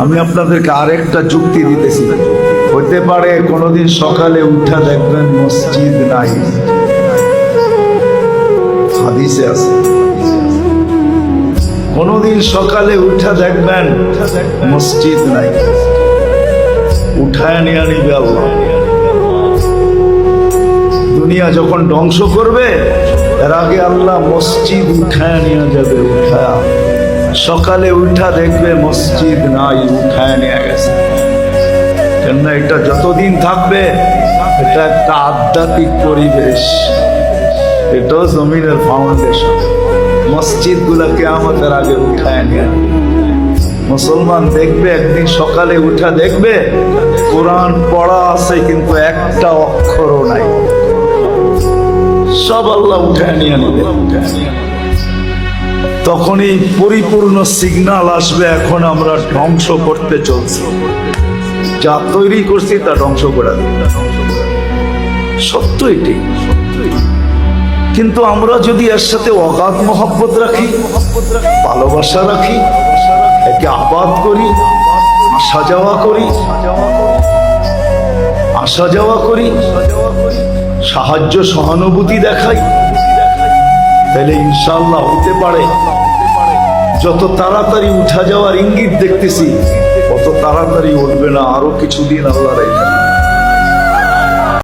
আমি আপনাদেরকে আরেকটা যুক্তি দিতেছি। হতে পারে কোনোদিন সকালে উঠা দেখবেন মসজিদ নাই, হাদিসে আছে। কোনোদিন সকালে উঠা দেখবেন মসজিদ নাই, উঠায় নিয়ে নিবে আল্লাহ। দুনিয়া যখন ধ্বংস করবে এর আগে আল্লাহ মসজিদ উঠায় নিয়ে যাবে। উঠায় সকালে উঠা দেখবে মসজিদ নাই, উঠায় নিয়ে গেছে। কেননা এটা যতদিন থাকবে এটা একটা আধ্যাত্মিক পরিবেশ, এটাও জমিনের ফাউন্ডেশন। মসজিদ গুলা কিয়ামতের আগে উঠায় নিয়ে মুসলমান দেখবে একদিন সকালে উঠা দেখবে কোরআন পড়া আছে কিন্তু একটা অক্ষরও নাই, সব আল্লাহ উঠায় নিয়ে নেবে। তখনই পরিপূর্ণ সিগন্যাল আসবে এখন আমরা ধ্বংস করতে চলছি, যা তৈরি করছি তা ধ্বংস করে দেবে। সত্য এটি। কিন্তু আমরা যদি এর সাথে অগাধ মহব্বত রাখি, ভালোবাসা রাখি, একে আবাদ করি, আসা যাওয়া করি, সাহায্য সহানুভূতি দেখাই, তাহলে ইনশাআল্লাহ হতে পারে যত তাড়াতাড়ি উঠা যাওয়ার ইঙ্গিত দেখতেছি তত তাড়াতাড়ি উঠবে না, আরো কিছুদিন আল্লাহ রেখে।